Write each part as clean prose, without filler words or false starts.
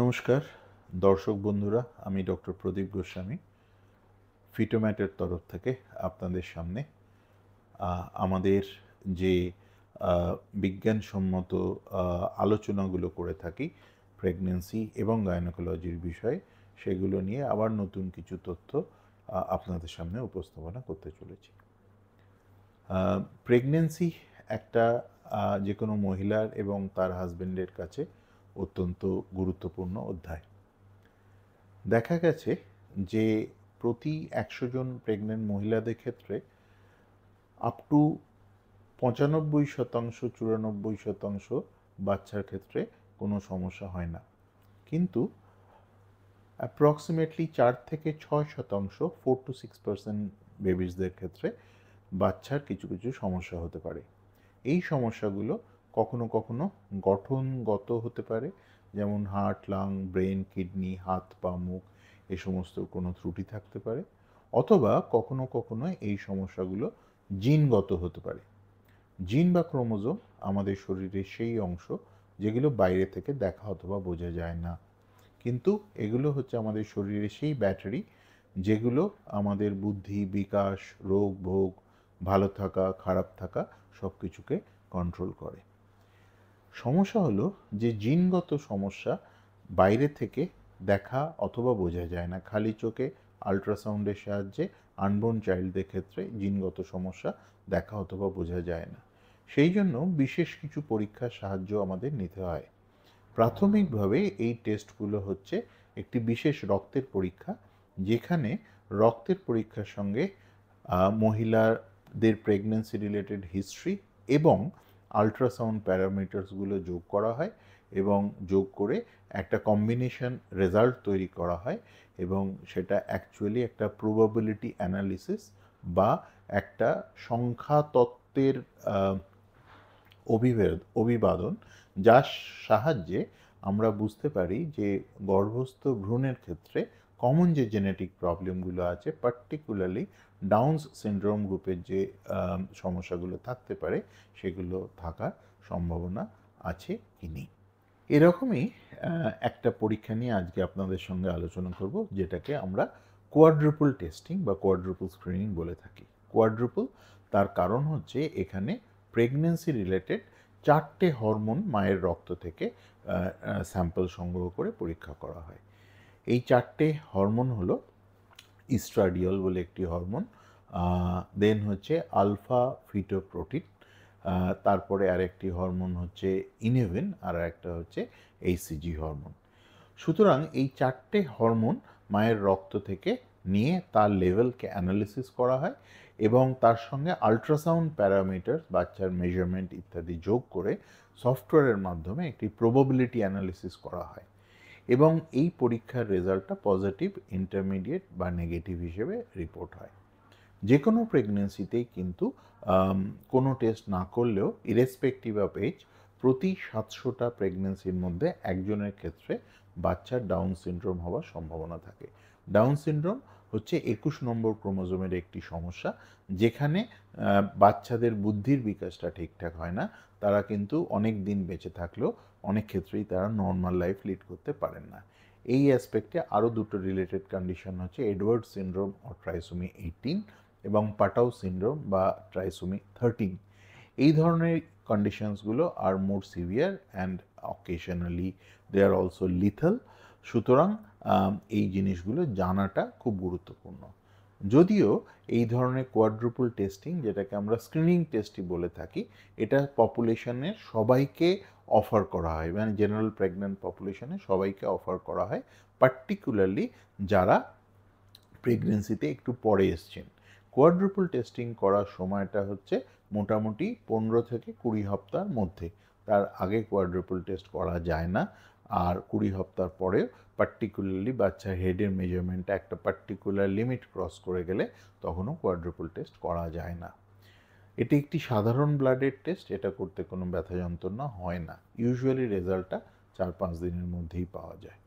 নমস্কার দর্শক বন্ধুরা, আমি ডক্টর প্রদীপ গোস্বামী ফিটোম্যাটের তরফ থেকে আপনাদের সামনে আমাদের যে বিজ্ঞানসম্মত আলোচনাগুলো করে থাকি প্রেগন্যান্সি এবং গাইনোকোলজির বিষয়ে, সেগুলো নিয়ে আবার নতুন কিছু তথ্য আপনাদের সামনে উপস্থাপনা করতে চলেছি। প্রেগন্যান্সি একটা যে কোনো মহিলার এবং তার হাজবেন্ডের কাছে অত্যন্ত গুরুত্বপূর্ণ অধ্যায়। দেখা গেছে যে প্রতি 100 জন প্রেগনেন্ট মহিলাদের ক্ষেত্রে আপ টু 95% 94% বাচ্চার ক্ষেত্রে কোনো সমস্যা হয় না, কিন্তু অ্যাপ্রক্সিমেটলি 4 থেকে 6% 4 to 6% বেবিসদের ক্ষেত্রে বাচ্চার কিছু কিছু সমস্যা হতে পারে। এই সমস্যাগুলো কখনো কখনো গঠনগত হতে পারে, যেমন হার্ট, লাং, ব্রেন, কিডনি, হাত, পা, মুখ এ সমস্ত কোনো ত্রুটি থাকতে পারে, অথবা কখনো কখনো এই সমস্যাগুলো জিনগত হতে পারে। জিন বা ক্রোমোজোম আমাদের শরীরের সেই অংশ যেগুলো বাইরে থেকে দেখা অথবা বোঝা যায় না, কিন্তু এগুলো হচ্ছে আমাদের শরীরের সেই ব্যাটারি যেগুলো আমাদের বুদ্ধি, বিকাশ, রোগ ভোগ, ভালো থাকা, খারাপ থাকা সব কিছুকে কন্ট্রোল করে। সমস্যা হলো যে জিনগত সমস্যা বাইরে থেকে দেখা অথবা বোঝা যায় না, খালি চোখে আল্ট্রাসাউন্ডের সাহায্যে আনবোর্ন চাইল্ডদের ক্ষেত্রে জিনগত সমস্যা দেখা অথবা বোঝা যায় না। সেই জন্য বিশেষ কিছু পরীক্ষার সাহায্য আমাদের নিতে হয়। প্রাথমিকভাবে এই টেস্টগুলো হচ্ছে একটি বিশেষ রক্তের পরীক্ষা, যেখানে রক্তের পরীক্ষার সঙ্গে মহিলাদের প্রেগন্যান্সি রিলেটেড হিস্ট্রি এবং আল্ট্রাসাউন্ড প্যারামিটার্সগুলো যোগ করা হয় এবং যোগ করে একটা কম্বিনেশন রেজাল্ট তৈরি করা হয়, এবং সেটা অ্যাকচুয়ালি একটা প্রবাবিলিটি অ্যানালিসিস বা একটা সংখ্যা তত্ত্বের অভিবাদন, যার সাহায্যে আমরা বুঝতে পারি যে গর্ভস্থ ভ্রূণের ক্ষেত্রে কমন যে জেনেটিক প্রবলেমগুলো আছে, পার্টিকুলারলি ডাউনস সিনড্রোম গ্রুপের যে সমস্যাগুলো থাকতে পারে, সেগুলো থাকার সম্ভাবনা আছে কি নেই। এরকমই একটা পরীক্ষা নিয়ে আজকে আপনাদের সঙ্গে আলোচনা করব, যেটাকে আমরা কোয়াড্রুপল টেস্টিং বা কোয়াড্রুপল স্ক্রিনিং বলে থাকি। কোয়াড্রুপল তার কারণ হচ্ছে এখানে প্রেগন্যান্সি রিলেটেড 4টে হরমোন মায়ের রক্ত থেকে স্যাম্পল সংগ্রহ করে পরীক্ষা করা হয়। এই 4টে হরমোন হলো ইস্ট্রাডিওল বলে একটি হরমোন, দেন হচ্ছে আলফা ফিটোপ্রোটিন, তারপরে আরেকটি হরমোন হচ্ছে ইনেভিন, আর একটা হচ্ছে এইসিজি হরমোন। সুতরাং এই 4টে হরমোন মায়ের রক্ত থেকে নিয়ে তার লেভেলকে অ্যানালিসিস করা হয় এবং তার সঙ্গে আল্ট্রাসাউন্ড প্যারামিটার, বাচ্চার মেজারমেন্ট ইত্যাদি যোগ করে সফটওয়্যারের মাধ্যমে একটি প্রবাবিলিটি অ্যানালিসিস করা হয়, এবং এই পরীক্ষার রেজাল্টটা পজিটিভ, ইন্টারমিডিয়েট বা নেগেটিভ হিসেবে রিপোর্ট হয়। যে কোনো প্রেগনেন্সিতেই কিন্তু কোনো টেস্ট না করলেও ইরেসপেক্টিভ অফ এজ প্রতি 700টা প্রেগনেন্সির মধ্যে একজনের ক্ষেত্রে বাচ্চার ডাউন সিনড্রোম হওয়ার সম্ভাবনা থাকে। ডাউন সিনড্রোম হচ্ছে 21 নম্বর ক্রোমোজোমের একটি সমস্যা, যেখানে বাচ্চাদের বুদ্ধির বিকাশটা ঠিকঠাক হয় না, তারা কিন্তু অনেক দিন বেঁচে থাকলেও অনেক ক্ষেত্রেই তারা নর্মাল লাইফ লিড করতে পারেন না। এই অ্যাসপেক্টে আরও দুটো রিলেটেড কন্ডিশন হচ্ছে এডওয়ার্ড সিনড্রোম ও ট্রাইসোমি 18 এবং পাটাউ সিনড্রোম বা ট্রাইসোমি 13। এই ধরনের কন্ডিশনসগুলো are more severe and occasionally they are also lethal. সুতরাং এই জিনিসগুলো জানাটা খুব গুরুত্বপূর্ণ। যদিও এই ধরনের কোয়াড্রুপল টেস্টিং, যেটাকে আমরা স্ক্রিনিং টেস্টই বলে থাকি, এটা পপুলেশনের সবাইকে অফার করা হয়, মানে জেনারেল প্রেগন্যান্ট পপুলেশনে সবাইকে অফার করা হয়, পার্টিকুলারলি যারা প্রেগনেন্সিতে একটু পরে এসছেন। কোয়াড্রুপল টেস্টিং করার সময়টা হচ্ছে মোটামুটি 15 থেকে 20 হপ্তার মধ্যে, তার আগে কোয়াড্রুপল টেস্ট করা যায় না। আর 20 হপ্তার পরেও পার্টিকুলারলি বাচ্চার হেডের মেজারমেন্টটা একটা পার্টিকুলার লিমিট ক্রস করে গেলে তখনও কোয়াড্রুপল টেস্ট করা যায় না। এটি একটি সাধারণ ব্লাডের টেস্ট, এটা করতে কোনো ব্যথা যন্ত্রণা হয় না, ইউজুয়ালি রেজাল্টটা 4-5 দিনের মধ্যেই পাওয়া যায়।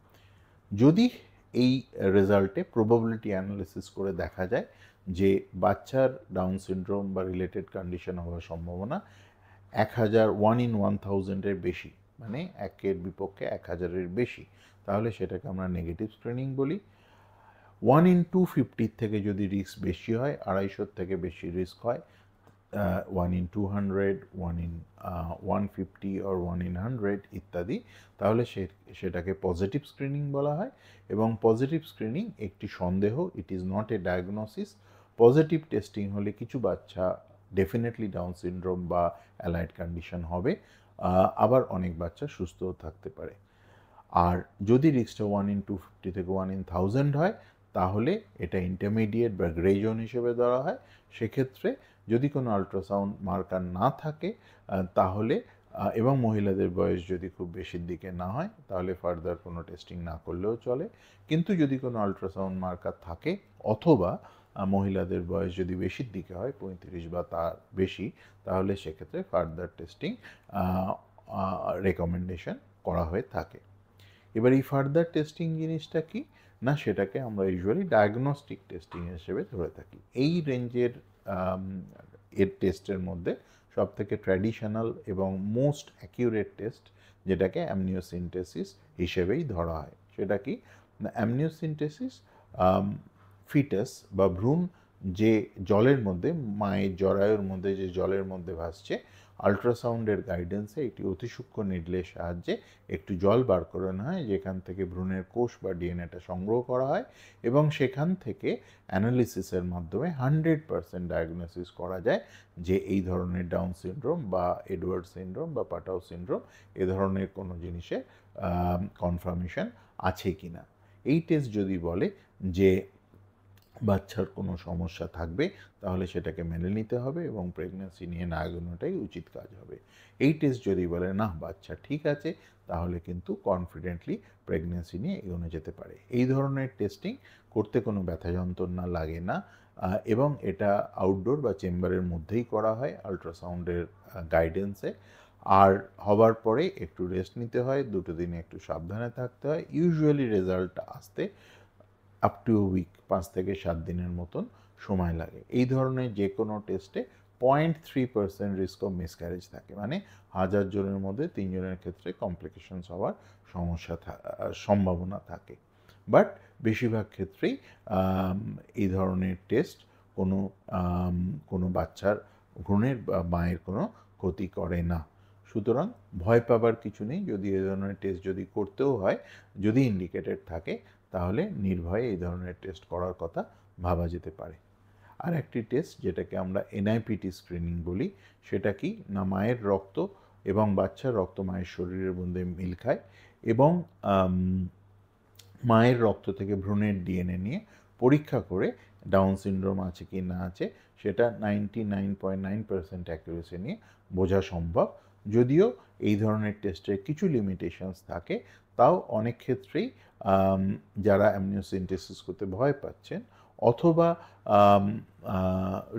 যদি এই রেজাল্টে প্রবাবিলিটি অ্যানালিসিস করে দেখা যায় যে বাচ্চার ডাউন সিনড্রোম বা রিলেটেড কন্ডিশন হওয়ার সম্ভাবনা 1000 1 in 1000-এর বেশি, মানে 1-এর বিপক্ষে 1000-এর বেশি, তাহলে সেটাকে আমরা নেগেটিভ স্ক্রিনিং বলি। 1 in 250 থেকে যদি রিস্ক বেশি হয়, 250 থেকে বেশি রিস্ক হয়, 1 in 200, 1 in 150 or 1 in 100 ইত্যাদি, তাহলে সেটাকে পজিটিভ স্ক্রিনিং বলা হয়। এবং পজিটিভ স্ক্রিনিং একটি সন্দেহ, it is not a diagnosis. Positive testing হলে কিছু বাচ্চা ডেফিনেটলি ডাউন সিনড্রোম বা অ্যালাইড কন্ডিশন হবে, আবার অনেক বাচ্চা সুস্থও থাকতে পারে। আর যদি রিস্কটা 1 in 250 থেকে 1 in 1000 হয়, তাহলে এটা ইন্টারমিডিয়েট বা গ্রে জোন হিসেবে ধরা হয়। সেক্ষেত্রে যদি কোনো আল্ট্রাসাউন্ড মার্কার না থাকে তাহলে এবং মহিলাদের বয়স যদি খুব বেশির দিকে না হয়, তাহলে ফার্দার কোনো টেস্টিং না করলেও চলে। কিন্তু যদি কোনো আল্ট্রাসাউন্ড মার্কার থাকে অথবা মহিলাদের বয়স যদি বেশির দিকে হয়, 35 বা তার বেশি, তাহলে সেক্ষেত্রে ফার্দার টেস্টিং রেকমেন্ডেশন করা হয়ে থাকে। এবার এই ফার্দার টেস্টিং জিনিসটা কি না, সেটাকে আমরা ইউজুয়ালি ডায়াগনস্টিক টেস্টিং হিসেবে ধরে থাকি। এই রেঞ্জের এর টেস্টের মধ্যে সবথেকে ট্র্যাডিশনাল এবং মোস্ট অ্যাকিউরেট টেস্ট যেটাকে অ্যামনিওসিনটেসিস হিসেবেই ধরা হয়। সেটা কি না, অ্যামনিওসিনটেসিস ফিটাস বা ভ্রূণ যে জলের মধ্যে, মায়ের জরায়ুর মধ্যে যে জলের মধ্যে ভাসছে, আল্ট্রাসাউন্ডের গাইডেন্সে একটি অতি সূক্ষ্ম নিডলের সাহায্যে একটু জল বার করানো হয়, যেখান থেকে ভ্রূণের কোষ বা ডিএনএটা সংগ্রহ করা হয় এবং সেখান থেকে অ্যানালিসিসের মাধ্যমে 100% ডায়াগনোসিস করা যায় যে এই ধরনের ডাউন সিনড্রোম বা এডওয়ার্ড সিনড্রোম বা পাটাও সিনড্রোম এ ধরনের কোনো জিনিসের কনফার্মেশন আছে কি না। এই টেস্ট যদি বলে যে বাচ্চার কোনো সমস্যা থাকবে, তাহলে সেটাকে মেনে নিতে হবে এবং প্রেগন্যান্সি নিয়ে না এগোনোটাই উচিত কাজ হবে। এই টেস্ট যদি বলে না বাচ্চা ঠিক আছে, তাহলে কিন্তু কনফিডেন্টলি প্রেগন্যান্সি নিয়ে এগোনো যেতে পারে। এই ধরনের টেস্টিং করতে কোনো ব্যথা যন্ত্রণা লাগে না এবং এটা আউটডোর বা চেম্বারের মধ্যেই করা হয় আল্ট্রাসাউন্ডের গাইডেন্সে। আর হবার পরে একটু রেস্ট নিতে হয়, 2 দিনে একটু সাবধানে থাকতে হয়। ইউজুয়ালি রেজাল্ট আসতে আপ টু এ উইক, 5 থেকে 7 দিনের মতন সময় লাগে। এই ধরনের যে কোনো টেস্টে 0.3% রিস্ক অফ মিসক্যারেজ থাকে, মানে 1000 জনের মধ্যে 3 জনের ক্ষেত্রে কমপ্লিকেশনস হওয়ার সম্ভাবনা থাকে। বাট বেশিরভাগ ক্ষেত্রেই এই ধরনের টেস্ট কোনো বাচ্চার ভ্রূণের বা মায়ের কোনো ক্ষতি করে না। সুতরাং ভয় পাবার কিছু নেই। যদি এই ধরনের টেস্ট যদি করতেও হয়, যদি ইন্ডিকেটেড থাকে, তাহলে নির্ভয়ে এই ধরনের টেস্ট করার কথা ভাবা যেতে পারে। আর একটি টেস্ট যেটাকে আমরা এনআইপিটি স্ক্রিনিং বলি, সেটা কি না, মায়ের রক্ত এবং বাচ্চার রক্ত মায়ের শরীরের মধ্যে মিল খায় এবং মায়ের রক্ত থেকে ভ্রূণের ডিএনএ নিয়ে পরীক্ষা করে ডাউন সিনড্রোম আছে কি না আছে সেটা 99.9% অ্যাকুরেসি নিয়ে বোঝা সম্ভব। যদিও এই ধরনের টেস্টের কিছু লিমিটেশনস থাকে, তাও অনেক ক্ষেত্রেই যারা অ্যামনিওসিনটেসিস করতে ভয় পাচ্ছেন অথবা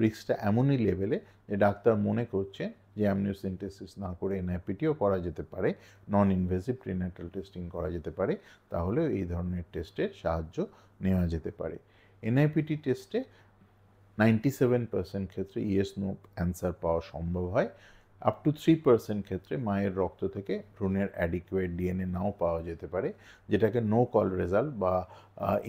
রিস্কটা এমনই লেভেলে যে ডাক্তার মনে করছেন যে অ্যামনিওসিনটেসিস না করে এনআইপিটিও করা যেতে পারে, নন ইনভেসিভ প্রিন্যাটাল টেস্টিং করা যেতে পারে, তাহলেও এই ধরনের টেস্টের সাহায্য নেওয়া যেতে পারে। এনআইপিটি টেস্টে 97% ক্ষেত্রে ইয়েস নো অ্যান্সার পাওয়া সম্ভব হয়। আপ টু 3% ক্ষেত্রে মায়ের রক্ত থেকে ভ্রূণের অ্যাডিকুয়েট ডিএনএ নাও পাওয়া যেতে পারে, যেটাকে নো কল রেজাল্ট বা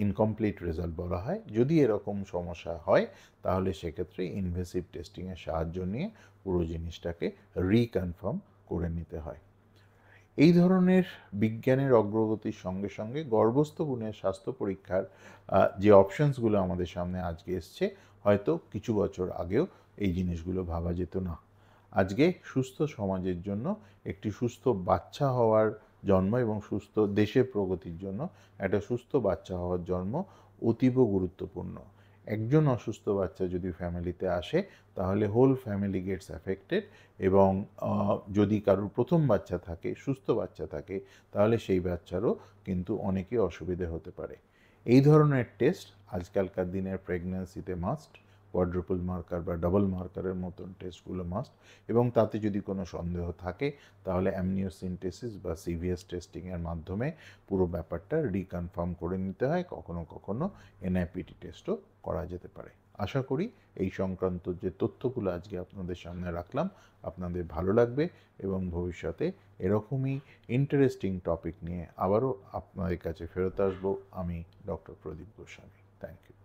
ইনকমপ্লিট রেজাল্ট বলা হয়। যদি এরকম সমস্যা হয়, তাহলে সেক্ষেত্রে ইনভেসিভ টেস্টিংয়ের সাহায্য নিয়ে পুরো জিনিসটাকে রিকনফার্ম করে নিতে হয়। এই ধরনের বিজ্ঞানের অগ্রগতির সঙ্গে সঙ্গে গর্ভস্থ ভ্রূণের স্বাস্থ্য পরীক্ষার যে অপশনসগুলো আমাদের সামনে আজকে এসছে, হয়তো কিছু বছর আগেও এই জিনিসগুলো ভাবা যেত না। আজকে সুস্থ সমাজের জন্য একটি সুস্থ বাচ্চা হওয়ার জন্ম এবং সুস্থ দেশের প্রগতির জন্য একটা সুস্থ বাচ্চা হওয়ার জন্ম অতীব গুরুত্বপূর্ণ। একজন অসুস্থ বাচ্চা যদি ফ্যামিলিতে আসে, তাহলে হোল ফ্যামিলি গেটস অ্যাফেক্টেড এবং যদি কারোর প্রথম বাচ্চা থাকে, সুস্থ বাচ্চা থাকে, তাহলে সেই বাচ্চারও কিন্তু অনেকই অসুবিধে হতে পারে। এই ধরনের টেস্ট আজকালকার দিনের প্রেগন্যান্সিতে মাস্ট। কোয়াড্রুপল মার্কার বা ডাবল মার্কারের মতন টেস্টগুলো মাস্ট, এবং তাতে যদি কোনো সন্দেহ থাকে, তাহলে অ্যামনিওসিনটেসিস বা সিভিএস টেস্টিংয়ের মাধ্যমে পুরো ব্যাপারটা রিকনফার্ম করে নিতে হয়। কখনো কখনো এনআইপিটি টেস্টও করা যেতে পারে। আশা করি এই সংক্রান্ত যে তথ্যগুলো আজকে আপনাদের সামনে রাখলাম আপনাদের ভালো লাগবে এবং ভবিষ্যতে এরকমই ইন্টারেস্টিং টপিক নিয়ে আবারও আপনাদের কাছে ফেরত আসবো। আমি doctor Pradeep Goswami. Thank you.